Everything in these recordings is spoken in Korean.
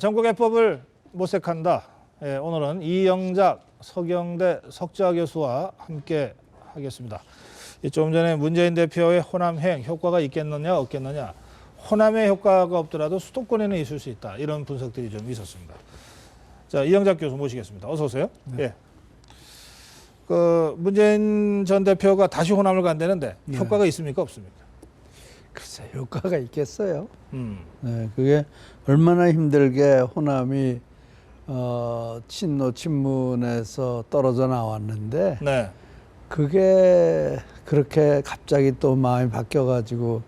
전국 해법을 모색한다. 오늘은 이영작 서경대 석좌 교수와 함께 하겠습니다. 조금 전에 문재인 대표의 호남행 효과가 있겠느냐 없겠느냐. 호남의 효과가 없더라도 수도권에는 있을 수 있다. 이런 분석들이 좀 있었습니다. 자, 이영작 교수 모시겠습니다. 어서 오세요. 네. 예. 문재인 전 대표가 다시 호남을 간다는데 네. 효과가 있습니까 없습니까? 글쎄 효과가 있겠어요. 음. 네, 그게 얼마나 힘들게 호남이 친노 친문에서 떨어져 나왔는데 네. 그게 그렇게 갑자기 또 마음이 바뀌어가지고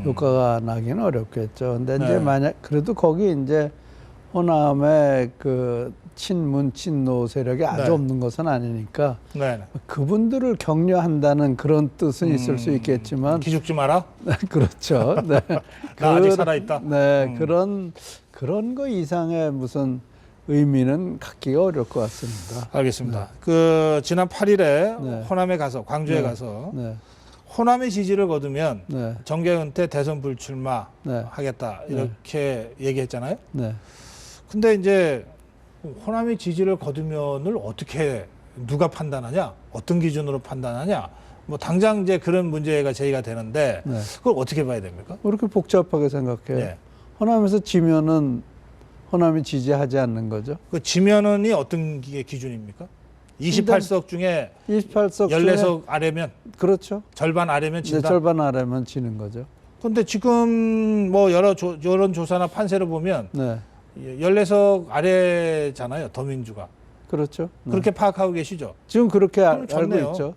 효과가 나기는 어렵겠죠. 근데 네. 이제 만약 그래도 거기 이제 호남의 그 친문 친노 세력이 아주 네. 없는 것은 아니니까 네. 그분들을 격려한다는 그런 뜻은 있을 수 있겠지만 기죽지 마라. 그렇죠. 네. 나 아직 살아있다. 네, 그런 거 이상의 무슨 의미는 갖기가 어려울 것 같습니다. 알겠습니다. 그 지난 8일에 네. 호남에 가서 광주에 네. 가서 네, 호남의 지지를 거두면 네, 정계 은퇴 대선 불출마 네. 하겠다 이렇게 얘기했잖아요. 네. 근데 이제 호남의 지지를 거두면을 어떻게 누가 판단하냐? 어떤 기준으로 판단하냐? 뭐 당장 이제 그런 문제가 제기가 되는데 네. 그걸 어떻게 봐야 됩니까? 왜 이렇게 복잡하게 생각해요? 네. 호남에서 지면은 호남이 지지하지 않는 거죠. 그 지면은이 어떤 게 기준입니까? 28석 중에 28석 14석 아래면 그렇죠. 절반 아래면 네, 진다. 절반 아래면 지는 거죠. 근데 지금 뭐 여러 여론조사나 판세를 보면 네, 14석 아래잖아요. 더민주가. 그렇죠. 네. 그렇게 파악하고 계시죠? 지금 그렇게 그럼 알고 좋네요. 있죠.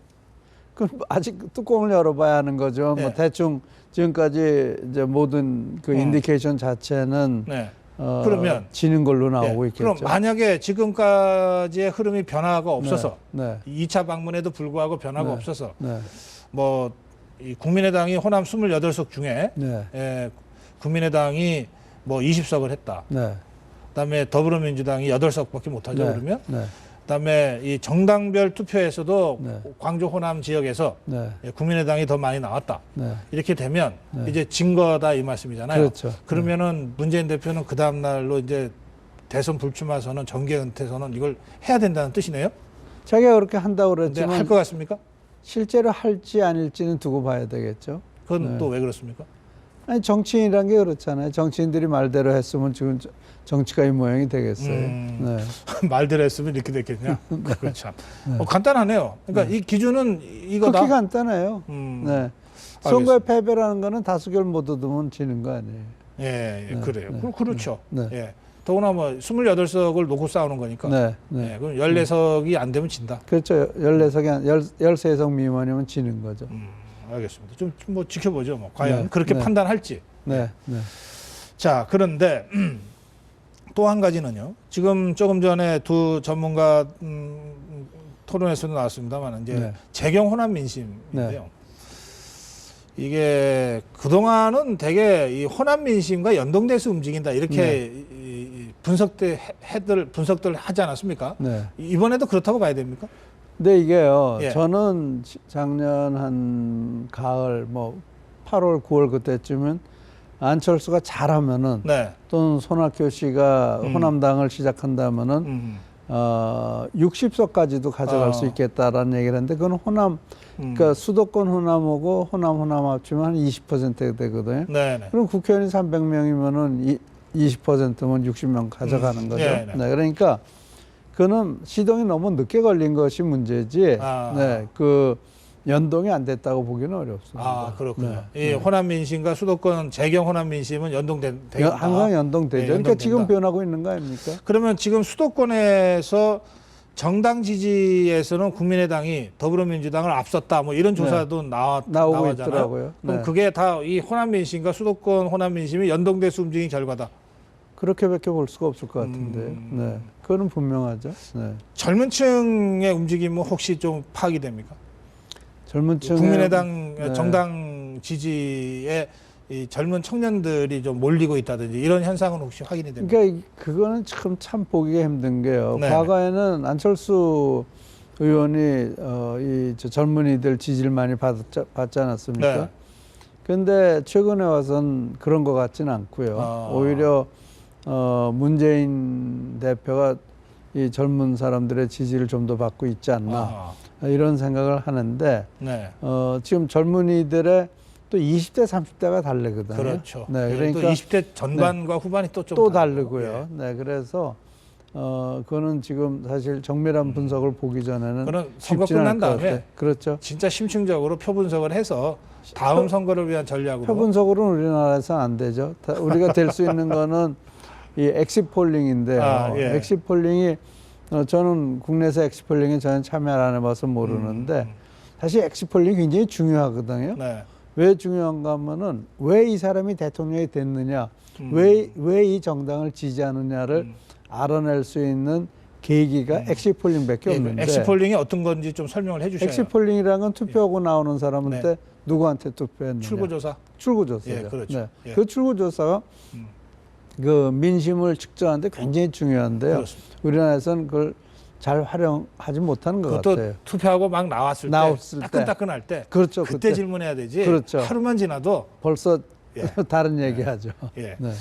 그럼 아직 뚜껑을 열어봐야 하는 거죠. 네. 뭐 대충 지금까지 이제 모든 그 인디케이션 자체는 네. 그러면 지는 걸로 나오고 네. 있겠죠. 그럼 만약에 지금까지의 흐름이 변화가 없어서 네, 2차 방문에도 불구하고 변화가 네. 없어서 네, 뭐 이 국민의당이 호남 28석 중에 네, 국민의당이 뭐 20석을 했다. 네, 그다음에 더불어민주당이 8석밖에 못하죠. 네, 그러면 네, 그다음에 이 정당별 투표에서도 네. 광주 호남 지역에서 네, 국민의당이 더 많이 나왔다. 네. 이렇게 되면 네. 이제 진 거다 이 말씀이잖아요. 그렇죠. 그러면은 문재인 대표는 그 다음 날로 이제 대선 불출마 선언, 정계 은퇴 선언 이걸 해야 된다는 뜻이네요. 자기가 그렇게 한다고 근데 그랬지만 할 것 같습니까? 실제로 할지 아닐지는 두고 봐야 되겠죠. 그건 네. 또 왜 그렇습니까? 아니 정치인이란 게 그렇잖아요. 정치인들이 말대로 했으면 지금 정치가 이 모양이 되겠어요. 네. 말대로 했으면 이렇게 됐겠냐? 그건 참 간단하네요. 그러니까 이 기준은 이거다. 그렇게 간단해요. 네. 선거의 패배라는 거는 다수결 못 얻으면 지는 거 아니에요. 예, 예 네, 그래요. 네, 그렇죠. 네. 예. 더구나 뭐 28석을 놓고 싸우는 거니까. 네, 네. 그럼 14석이 안 되면 진다. 그렇죠. 14석이 13석 미만이면 지는 거죠. 알겠습니다. 좀 뭐 지켜보죠. 뭐 과연 네, 그렇게 네. 판단할지. 네, 네. 자, 그런데 또 한 가지는요. 지금 조금 전에 두 전문가 토론에서도 나왔습니다만 이제 네. 재경 호남 민심인데요. 네. 이게 그동안은 되게 이 호남 민심과 연동돼서 움직인다 이렇게 분석들 하지 않았습니까? 네. 이번에도 그렇다고 봐야 됩니까? 근데 이게요. 예. 저는 작년 한 가을 뭐 8월, 9월 그때쯤은 안철수가 잘하면은 네. 또는 손학규 씨가 호남당을 시작한다면은 60석까지도 가져갈 수 있겠다라는 얘기를 했는데 그건 호남 그러니까 수도권 호남하고 호남 합치면 한 20% 되거든요. 네, 네. 그럼 국회의원이 300명이면은 20%면 60명 가져가는 거죠. 네, 네. 네, 그러니까 그는 시동이 너무 늦게 걸린 것이 문제지. 네, 그 연동이 안 됐다고 보기는 어렵습니다. 아, 그렇군요. 네, 이 호남 민심과 수도권 재경 호남 민심은 연동된다. 항상 연동되죠. 네, 그러니까 연동된다. 지금 변하고 있는 거 아닙니까? 그러면 지금 수도권에서 정당 지지에서는 국민의당이 더불어민주당을 앞섰다. 뭐 이런 조사도 나오고 나오잖아요. 있더라고요. 그럼 네. 그게 다 이 호남 민심과 수도권 호남 민심이 연동돼서 움직인 결과다. 그렇게밖에 볼 수가 없을 것 같은데요. 네, 그거는 분명하죠. 네. 젊은 층의 움직임은 혹시 좀 파악이 됩니까? 젊은 층 국민의당 네. 정당 지지에 이 젊은 청년들이 좀 몰리고 있다든지 이런 현상은 혹시 확인이 됩니까? 그러니까 그거는 참 보기가 힘든 게요. 네. 과거에는 안철수 의원이 이 젊은이들 지지를 많이 받지 않았습니까? 네. 그런데 최근에 와서는 그런 것 같지는 않고요. 오히려 문재인 대표가 이 젊은 사람들의 지지를 좀 더 받고 있지 않나 이런 생각을 하는데 네. 지금 젊은이들의 또 20대, 30대가 다르거든요. 그렇죠. 네, 예, 그러니까 또 20대 전반과 후반이 또 좀 다르고요. 네, 그래서 그거는 지금 사실 정밀한 분석을 보기 전에는 그런 선거 쉽지는 끝난 않을 것 다음에 같아요. 그렇죠. 진짜 심층적으로 표 분석을 해서 다음 선거를 위한 전략으로. 표 분석으로는 우리나라에서는 안 되죠. 우리가 될 수 있는 거는 이 엑시폴링인데요. 예. 엑시폴링이 저는 국내에서 엑시폴링에 저는 참여를 안 해봐서 모르는데 사실 엑시폴링이 굉장히 중요하거든요. 네. 왜 중요한가 하면은 왜 이 사람이 대통령이 됐느냐, 왜 이 정당을 지지하느냐를 알아낼 수 있는 계기가 엑시폴링밖에 없는데. 엑시폴링이 어떤 건지 좀 설명을 해주셔야. 엑시폴링이라는 건 투표하고 나오는 사람한테 네. 누구한테 투표했느냐. 출구조사. 출구조사죠. 예, 그렇죠. 네. 예. 그 출구조사가 그 민심을 측정하는데 굉장히 중요한데요. 그렇습니다. 우리나라에서는 그걸 잘 활용하지 못하는 것 그것도 같아요. 투표하고 막 나왔을 때, 따끈따끈할 때, 그렇죠. 그때 질문해야 되지. 그렇죠. 하루만 지나도 벌써 예. 다른 얘기하죠. 예. 네.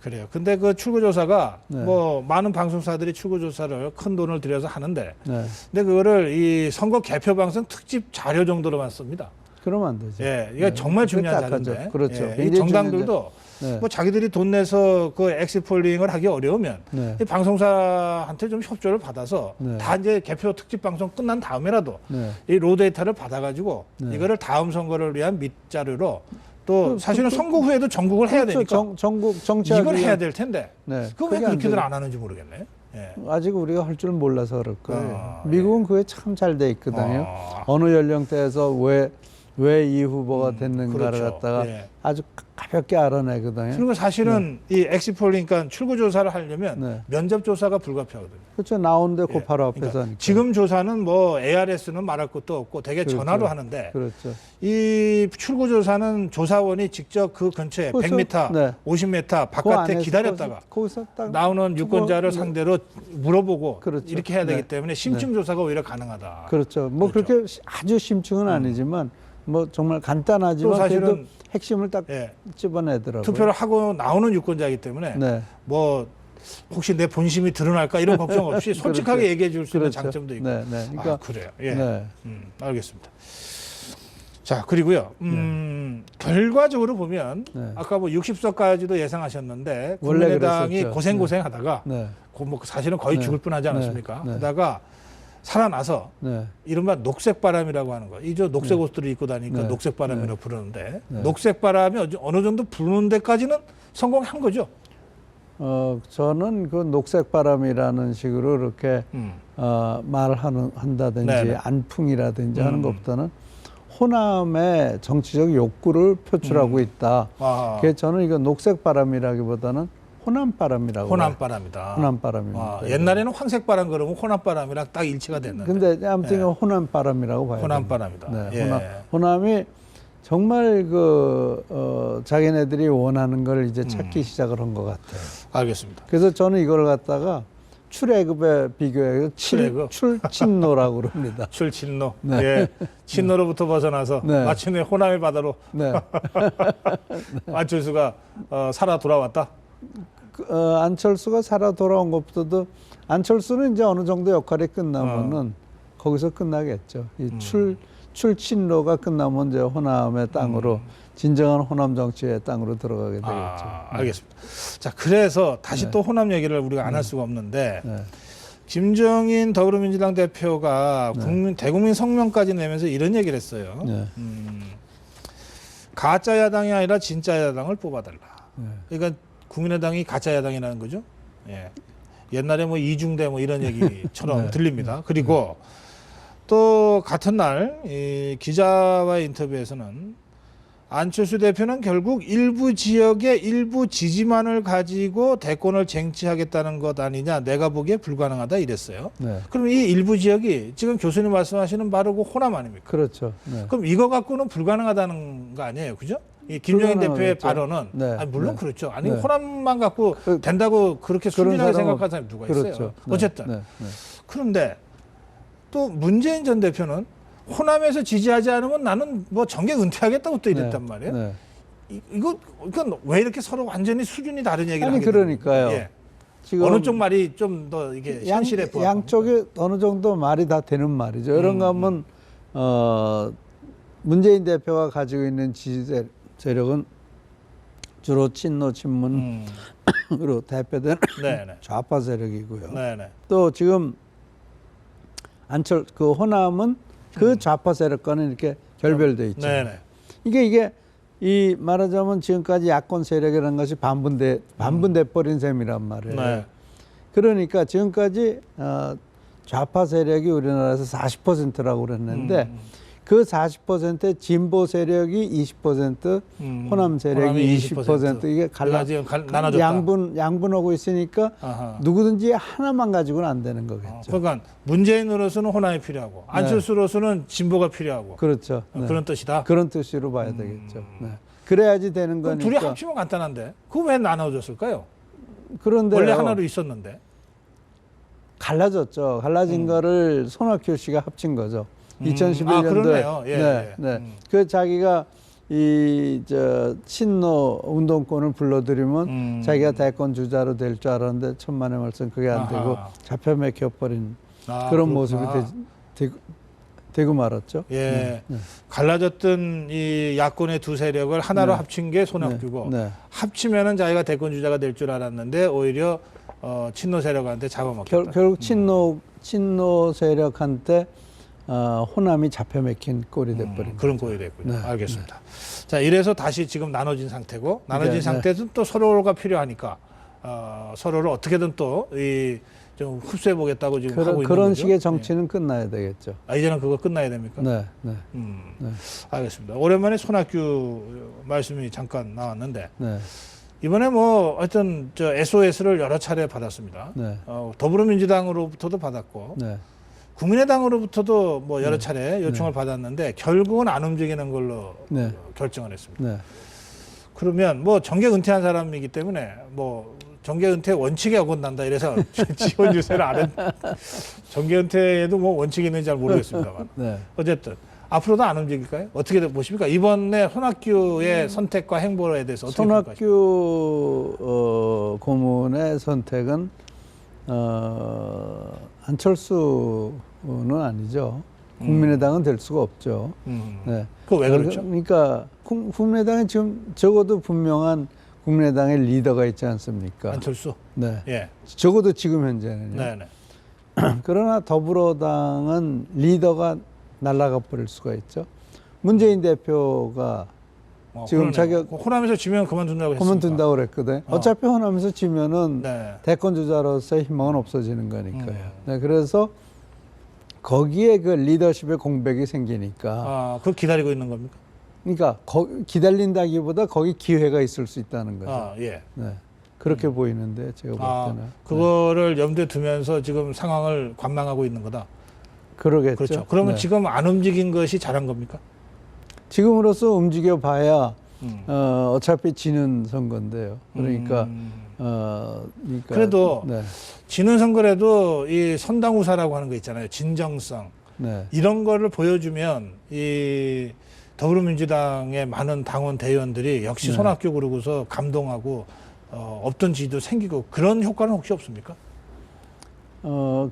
그래요. 근데 그 출구조사가 네. 뭐 많은 방송사들이 출구조사를 큰 돈을 들여서 하는데, 네. 근데 그거를 이 선거 개표 방송 특집 자료 정도로만 씁니다. 그러면 안 되죠. 예, 이거 네. 정말 그게 중요한 딱하죠. 자료인데. 그렇죠. 예, 이 굉장히 정당들도 네. 뭐 자기들이 돈 내서 그 엑시폴링을 하기 어려우면 네. 이 방송사한테 좀 협조를 받아서 네. 다 이제 개표 특집 방송 끝난 다음에라도 네. 이 로 데이터를 받아가지고 네. 이거를 다음 선거를 위한 밑자료로 또 사실은 선거 후에도 전국을 해야 그렇죠. 되니까 전국 정치하기 이걸 해야 위한- 될 텐데 네. 그거 왜 그게 안 그렇게들 되죠. 안 하는지 모르겠네. 예. 아직 우리가 할 줄 몰라서 그럴 거예요. 예. 미국은 그게 참 잘 돼 있거든요. 어느 연령대에서 왜 이 후보가 됐는가를 그렇죠. 갖다가 예. 아주 가볍게 알아내거든요. 그리고 사실은 이 엑시폴링, 그러니까 출구조사를 하려면 네. 면접조사가 불가피하거든요. 그렇죠. 나오는데 그 예. 바로 앞에서 그러니까 하니까. 지금 조사는 뭐 ARS는 말할 것도 없고 되게 그렇죠. 전화로 하는데 그렇죠. 이 출구조사는 조사원이 직접 그 근처에 그렇죠. 100m, 네. 50m 그 바깥에 안에서 기다렸다가 거기서 딱 나오는 유권자를 네. 상대로 물어보고 그렇죠. 이렇게 해야 되기 네. 때문에 심층 조사가 오히려 가능하다. 그렇죠. 뭐 그렇죠. 그렇게 아주 심층은 아니지만 뭐 정말 간단하지만 또 사실은 그래도 핵심을 딱 예. 집어내더라고요. 투표를 하고 나오는 유권자이기 때문에 네. 뭐 혹시 내 본심이 드러날까 이런 걱정 없이 솔직하게 그렇죠. 얘기해 줄 수 있는 그렇죠. 장점도 있고. 네, 네. 그러니까 그래요. 예. 네. 알겠습니다. 자, 그리고요. 결과적으로 보면 네. 아까 뭐 60석까지도 예상하셨는데 원래 국민의당이 그랬었죠. 고생하다가 네. 뭐 사실은 거의 네. 죽을 뻔하지 않았습니까? 네. 하다가 살아나서 네. 이른바 녹색바람이라고 하는 거. 이저 녹색 옷들을 입고 다니니까 네. 녹색바람이라고 부르는데 네. 녹색바람이 어느 정도 부는 데까지는 성공한 거죠. 저는 그 녹색바람이라는 식으로 이렇게 말을 한다든지 네네. 안풍이라든지 하는 것보다는 호남의 정치적 욕구를 표출하고 있다. 그래서 저는 이거 녹색바람이라기보다는 호남바람이라고. 호남바람이다. 호남바람입니다. 옛날에는 황색바람 그러면 호남바람이랑 딱 일치가 됐는데. 근데 아무튼 이건 호남바람이라고 봐요. 호남바람이다. 네, 예. 호남이 정말 자기네들이 원하는 걸 이제 찾기 시작을 한 것 같아요. 알겠습니다. 그래서 저는 이걸 갖다가 출애굽에 비교해서 출애굽? 출친노라고 그럽니다. 출친노. 네. 예. 친노로부터 벗어나서 네. 마침내 호남의 바다로 네. 안철수가 살아 돌아왔다. 안철수가 살아 돌아온 것보다도 안철수는 이제 어느 정도 역할이 끝나면은 거기서 끝나겠죠. 이 출친로가 끝나면 이제 호남의 땅으로 진정한 호남 정치의 땅으로 들어가게 되겠죠. 알겠습니다. 자, 그래서 다시 또 호남 얘기를 우리가 안 할 수가 없는데 네. 김정인 더불어민주당 대표가 대국민 성명까지 내면서 이런 얘기를 했어요. 네. 가짜 야당이 아니라 진짜 야당을 뽑아달라. 네. 그러니까 국민의당이 가짜 야당이라는 거죠. 예. 옛날에 뭐 이중대 뭐 이런 얘기처럼 네. 들립니다. 그리고 또 같은 날 이 기자와의 인터뷰에서는 안철수 대표는 결국 일부 지역의 일부 지지만을 가지고 대권을 쟁취하겠다는 것 아니냐, 내가 보기에 불가능하다 이랬어요. 네. 그럼 이 일부 지역이 지금 교수님 말씀하시는 바로 그 호남 아닙니까? 그렇죠. 네. 그럼 이거 갖고는 불가능하다는 거 아니에요, 그죠? 이 김정인 대표의 불가능하겠죠. 발언은 네. 아니, 물론 네. 그렇죠. 아니 네. 호남만 갖고 된다고 그렇게 그런 순진하게 사람은- 생각하는 사람이 누가 있어요? 그렇죠. 네. 어쨌든 네. 네. 그런데 또 문재인 전 대표는 호남에서 지지하지 않으면 나는 뭐 정계 은퇴하겠다고 또 이랬단 말이에요. 네. 이거 그러니까 왜 이렇게 서로 완전히 수준이 다른 얘기를 아니 하게 그러니까요. 되는 거예요? 예. 지금 어느 쪽 말이 좀 더 이게 현실에 부합합니까? 양쪽에 어느 정도 말이 다 되는 말이죠. 이런가 하면 문재인 대표가 가지고 있는 지지 세력은 주로 친노 친문으로 대표되는 네네. 좌파 세력이고요. 네네. 또 지금 그 호남은 그 좌파 세력과는 이렇게 결별돼 있죠. 네네. 이게 이 말하자면 지금까지 야권 세력이라는 것이 반분돼 버린 셈이란 말이에요. 네. 그러니까 지금까지 좌파 세력이 우리나라에서 40%라고 그랬는데 그 40%의 진보 세력이 20%, 호남 세력이 호남이 20% 이게 지금 나눠졌다. 양분하고 있으니까 아하. 누구든지 하나만 가지고는 안 되는 거겠죠. 그러니까 문재인으로서는 호남이 필요하고 안철수로서는 진보가 필요하고 그렇죠. 네. 그런 뜻이다. 그런 뜻으로 봐야 되겠죠. 네. 그래야지 되는 그럼 거니까. 둘이 합치면 간단한데 그거 왜 나눠졌을까요? 그런데 원래 하나로 있었는데. 갈라졌죠. 갈라진 거를 손학규 씨가 합친 거죠. 2011년도에. 아, 그러네요. 예, 네, 예. 네. 그 자기가 친노 운동권을 불러들이면 자기가 대권 주자로 될 줄 알았는데 천만의 말씀 그게 안 되고 아하. 잡혀 먹혀버린 아, 그런 그렇구나. 모습이 되고 말았죠. 예. 갈라졌던 이 야권의 두 세력을 하나로 네. 합친 게 손학규고 네. 합치면은 자기가 대권 주자가 될 줄 알았는데 오히려 친노 세력한테 잡아먹혔다. 결국 친노 세력한테 호남이 잡혀 맥힌 꼴이 돼버린 그런 꼴이 됐군요. 네, 알겠습니다. 자, 이래서 다시 지금 나눠진 상태고 나눠진 네, 상태에서 또 서로가 필요하니까 서로를 어떻게든 또 좀 흡수해 보겠다고 지금 하고 있는 그런 거죠. 식의 정치는 끝나야 되겠죠. 이제는 그거 끝나야 됩니까? 네, 네, 네. 알겠습니다. 오랜만에 손학규 말씀이 잠깐 나왔는데 네, 이번에 뭐 하여튼 저 SOS를 여러 차례 받았습니다. 네, 더불어민주당으로부터도 받았고 네. 국민의당으로부터도 뭐 여러 차례 요청을 받았는데 결국은 안 움직이는 걸로 네. 결정을 했습니다. 네. 그러면 뭐 정계 은퇴한 사람이기 때문에 뭐 정계 은퇴 원칙에 어긋난다 이래서 지원 유세를 안 했. 정계 은퇴에도 뭐 원칙이 있는지 잘 모르겠습니다만 네. 어쨌든 앞으로도 안 움직일까요? 어떻게 보십니까? 이번에 손학규의 선택과 행보에 대해서 어떻게 평가하십니까? 손학규 고문의 선택은 안철수는 아니죠. 국민의당은 될 수가 없죠. 네. 그거 왜 그렇죠? 그러니까 국민의당은 지금 적어도 분명한 국민의당의 리더가 있지 않습니까? 안철수. 네. 예. 적어도 지금 현재는요. 네네. 그러나 더불어당은 리더가 날아가 버릴 수가 있죠. 문재인 대표가 지금 그러네요. 호남에서 지면 그만둔다고 했으니까. 그만둔다고 그랬거든. 어차피 호남에서 지면은 네. 대권 주자로서의 희망은 없어지는 거니까요. 네, 그래서 거기에 그 리더십의 공백이 생기니까. 그걸 기다리고 있는 겁니까? 그러니까 기다린다기보다 거기 기회가 있을 수 있다는 거죠. 예. 네, 그렇게 보이는데 제가 볼 때는. 그거를 염두에 두면서 지금 상황을 관망하고 있는 거다. 그러겠죠. 그렇죠. 그러면 네. 지금 안 움직인 것이 잘한 겁니까? 지금으로서 움직여봐야 어차피 지는 선거인데요. 그러니까, 그러니까 그래도 네, 지는 선거라도 이 선당우사라고 하는 거 있잖아요. 진정성. 네. 이런 거를 보여주면 이 더불어민주당의 많은 당원 대의원들이 역시 네. 손학규 그러고서 감동하고 없던 지도 생기고 그런 효과는 혹시 없습니까?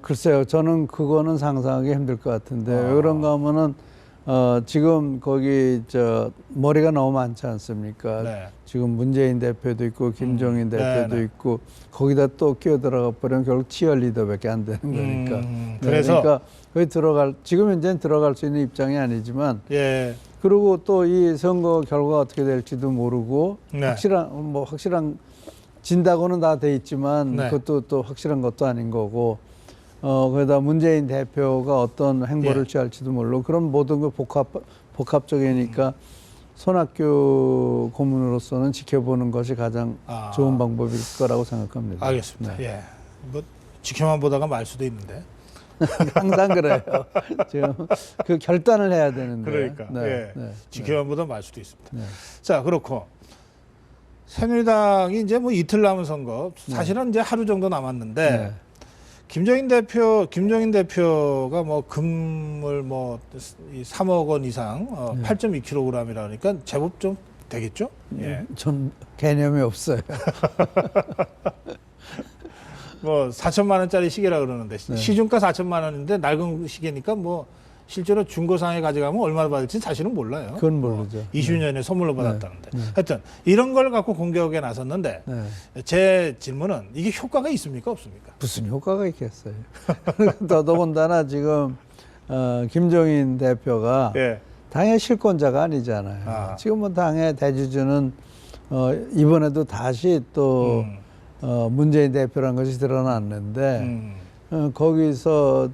글쎄요. 저는 그거는 상상하기 힘들 것 같은데 왜 그런가 하면은 지금 거기 머리가 너무 많지 않습니까? 네. 지금 문재인 대표도 있고 김종인 대표도 네네. 있고 거기다 또 끼어들어가 버리면 결국 치어리더밖에 안 되는 거니까. 그래서 그러니까 거기 지금 현재는 들어갈 수 있는 입장이 아니지만 예. 그리고 또 이 선거 결과가 어떻게 될지도 모르고 네. 확실한 진다고는 다 돼 있지만 네. 그것도 또 확실한 것도 아닌 거고 그러다 문재인 대표가 어떤 행보를 예. 취할지도 모르고 그런 모든 게 복합적이니까 손학규 고문으로서는 지켜보는 것이 가장 좋은 방법일 거라고 생각합니다. 알겠습니다. 네. 예. 뭐 지켜만 보다가 말 수도 있는데. 항상 그래요. 지금 그 결단을 해야 되는데. 그러니까. 네, 예. 네, 지켜만 보다 말 수도 있습니다. 네. 자, 그렇고 새누리당이 이제 뭐 이틀 남은 선거 사실은 이제 하루 정도 남았는데 네. 김종인 대표가 뭐 금을 뭐 3억 원 이상 8.2kg이라 그러니까 제법 좀 되겠죠? 예. 전 개념이 없어요. 뭐 4천만 원짜리 시계라 그러는데 시중가 4천만 원인데 낡은 시계니까 뭐 실제로 중고상에 가져가면 얼마나 받을지 사실은 몰라요. 그건 모르죠. 20년에 선물로 받았다는데. 하여튼 이런 걸 갖고 공격에 나섰는데 제 질문은 이게 효과가 있습니까 없습니까? 무슨 효과가 있겠어요. 더더군다나 지금 김종인 대표가 예. 당의 실권자가 아니잖아요. 아. 지금은 당의 대주주는 이번에도 다시 또 문재인 대표라는 것이 드러났는데 거기서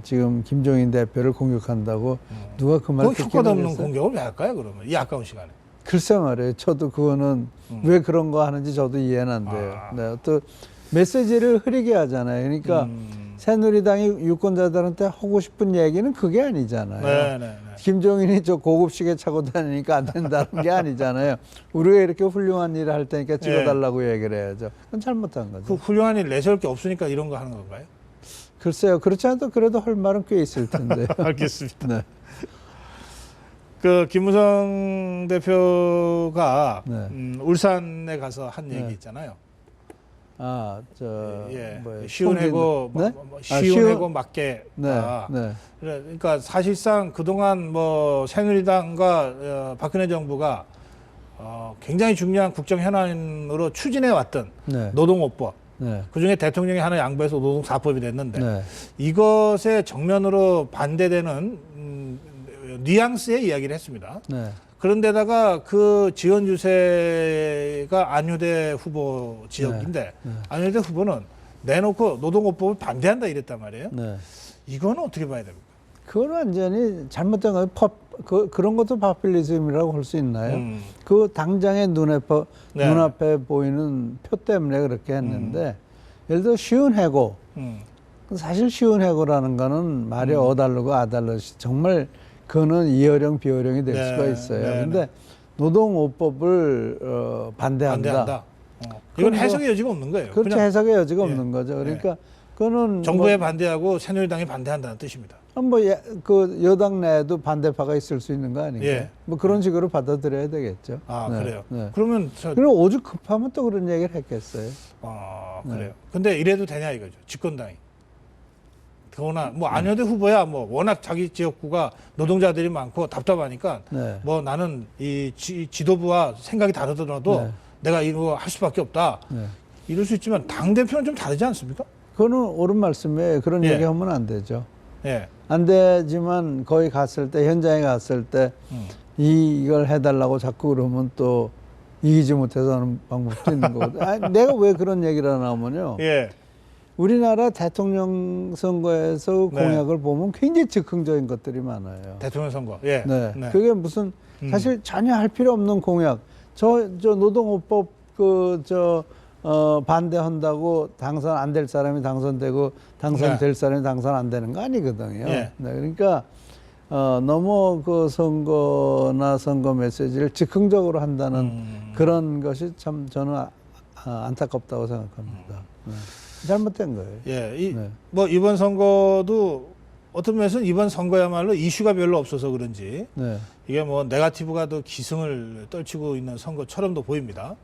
지금 김종인 대표를 공격한다고 누가 그 말 그 효과도 없는 듣기는 공격을 왜 할까요 그러면 이 아까운 시간에? 글쎄 말이에요. 저도 그거는 왜 그런 거 하는지 저도 이해는 안 돼요. 아. 네, 또 메시지를 흐리게 하잖아요. 그러니까 새누리당이 유권자들한테 하고 싶은 얘기는 그게 아니잖아요. 네네. 김종인이 저 고급 시계 차고 다니니까 안 된다는 게 아니잖아요. 우리가 이렇게 훌륭한 일을 할 테니까 찍어달라고 얘기를 해야죠. 그건 잘못한 거죠. 그 훌륭한 일 내세울 게 없으니까 이런 거 하는 건가요? 글쎄요. 그렇지 않아도 그래도 할 말은 꽤 있을 텐데요. 알겠습니다. 네. 그 김무성 대표가 네. 울산에 가서 한 얘기 네. 있잖아요. 예. 시운해고 네? 시운해고 맞게. 네. 네. 그러니까 사실상 그동안 뭐 새누리당과 박근혜 정부가 굉장히 중요한 국정 현안으로 추진해 왔던 네. 노동오법. 네. 그중에 대통령이 하나 양보해서 노동사법이 됐는데 네. 이것에 정면으로 반대되는 뉘앙스의 이야기를 했습니다. 네. 그런데다가 그 지원 유세가 안효대 후보 지역인데 네. 안효대 후보는 내놓고 노동오법을 반대한다 이랬단 말이에요. 네. 이거는 어떻게 봐야 됩니까? 그건 완전히 잘못된 거예요. 그런 것도 파퓰리즘이라고 할 수 있나요? 그 당장의 눈앞에 보이는 표 때문에 그렇게 했는데 예를 들어 쉬운 해고 사실 쉬운 해고라는 거는 말이 어달르고 아달르시 정말 그거는 이어령 비어령이 될 네, 수가 있어요. 네, 근데 반대한다. 반대한다. 이건 해석의 여지가 없는 거예요. 그렇죠. 그냥 해석의 여지가 없는 거죠. 그러니까 그거는 정부에 반대하고 새누리당이 반대한다는 뜻입니다. 그 여당 내에도 반대파가 있을 수 있는 거 아닌가요? 예. 뭐 그런 식으로 받아들여야 되겠죠. 네. 그래요. 네. 그러면 그럼 오죽 급하면 또 그런 얘기를 했겠어요. 그래요. 근데 이래도 되냐 이거죠. 집권당이. 더구나 뭐 안효대 후보야 뭐 워낙 자기 지역구가 노동자들이 많고 답답하니까 네. 뭐 나는 이 지도부와 생각이 다르더라도 네. 내가 이거 할 수밖에 없다. 네. 이럴 수 있지만 당 대표는 좀 다르지 않습니까? 그거는 옳은 말씀이에요. 그런 예. 얘기하면 안 되죠. 예. 안 되지만 거기 갔을 때 현장에 갔을 때 이걸 해달라고 자꾸 그러면 또 이기지 못해서 하는 방법도 있는 거거든요. 내가 왜 그런 얘기를 하냐면요. 예. 우리나라 대통령 선거에서 네. 공약을 보면 굉장히 즉흥적인 것들이 많아요. 대통령 선거. 예. 네. 네. 그게 무슨 사실 전혀 할 필요 없는 공약. 저 노동호법 반대한다고 당선 안 될 사람이 당선되고 당선될 사람이 당선 안 되는 거 아니거든요. 예. 네. 그러니까 너무 그 선거나 선거 메시지를 즉흥적으로 한다는 그런 것이 참 저는 안타깝다고 생각합니다. 네. 잘못된 거예요. 예. 네. 뭐 이번 선거도 어떤 면에서는 이번 선거야말로 이슈가 별로 없어서 그런지 네. 이게 뭐 네거티브가 더 기승을 떨치고 있는 선거처럼도 보입니다.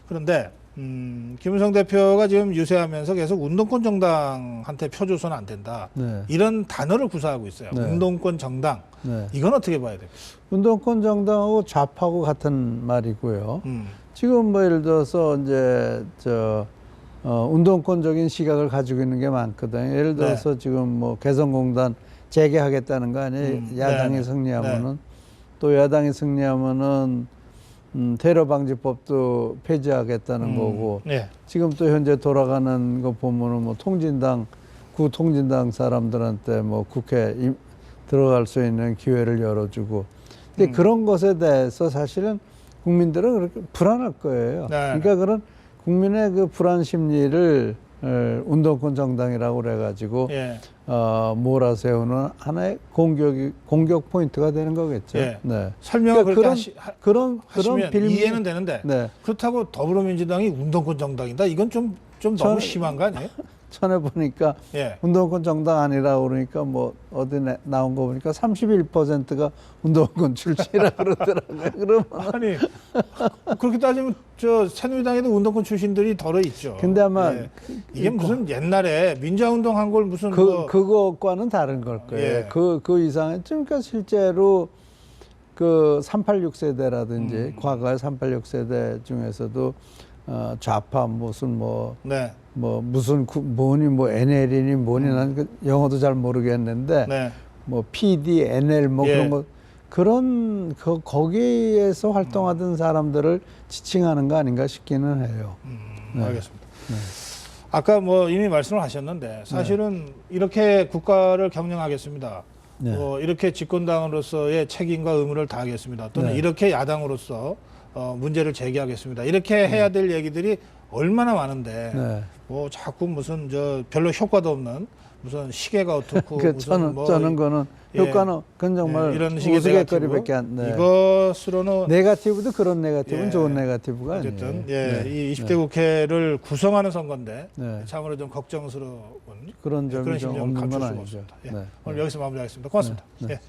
그런데 김무성 대표가 지금 유세하면서 계속 운동권 정당한테 표 줘서는 안 된다. 네. 이런 단어를 구사하고 있어요. 네. 운동권 정당. 네. 이건 어떻게 봐야 됩니까? 운동권 정당하고 좌파하고 같은 말이고요. 지금 뭐 예를 들어서 이제 운동권적인 시각을 가지고 있는 게 많거든요. 예를 들어서 지금 뭐 개성공단 재개하겠다는 거 아니에요. 야당이 네. 승리하면은 또 야당이 승리하면은 테러방지법도 폐지하겠다는 거고 네. 지금 또 현재 돌아가는 거 보면은 뭐 구통진당 사람들한테 뭐 국회 들어갈 수 있는 기회를 열어주고 근데 그런 것에 대해서 사실은 국민들은 그렇게 불안할 거예요. 네. 그러니까 그런 국민의 그 불안 심리를 운동권 정당이라고 그래가지고 예. 몰아세우는 하나의 공격 포인트가 되는 거겠죠. 예. 네. 설명을 그러니까 그렇게 그런 빌미 이해는 되는데 네. 그렇다고 더불어민주당이 운동권 정당이다. 이건 좀 너무 심한 거 아니에요? 전에 보니까 예. 운동권 정당 아니라고 그러니까 뭐 어디 나온 거 보니까 31%가 운동권 출신이라 그러더라고요. 그러면 아니 그렇게 따지면 저 새누리당에도 운동권 출신들이 덜어 있죠. 근데 아마 예. 이게 무슨 옛날에 민주화운동 한 걸 무슨 그것과는 다른 걸 거예요. 예. 그 이상은 그러니까 실제로 그 386 세대라든지 과거의 386 세대 중에서도 좌파 무슨 네. 무슨 뭐니 뭐 NL이니 뭐니 난 그 영어도 잘 모르겠는데 네. 뭐 PD, NL 뭐 예. 그런 거 그런 거기에서 활동하던 사람들을 지칭하는 거 아닌가 싶기는 해요. 네. 알겠습니다. 아까 뭐 이미 말씀을 하셨는데 사실은 이렇게 국가를 경영하겠습니다. 네. 이렇게 집권당으로서의 책임과 의무를 다하겠습니다. 또는 네. 이렇게 야당으로서 문제를 제기하겠습니다. 이렇게 해야 될 얘기들이 얼마나 많은데 네. 뭐 자꾸 무슨 저 별로 효과도 없는 무슨 시계가 어떻고 그 무슨 뭐 저는 거는 예. 효과는 그건 정말 이런 식의 우스갯거리밖에 안 돼. 이것으로는 네거티브도 그런 네거티브는 예. 좋은 네거티브가 어쨌든 아니에요. 예, 네. 이 20대 국회를 구성하는 선거인데 네. 참으로 좀 걱정스러운 그런 점이 그런 좀 심정을 없는 감출 건 수가 아니죠. 없습니다. 예. 네. 오늘 여기서 마무리하겠습니다. 고맙습니다. 네. 예.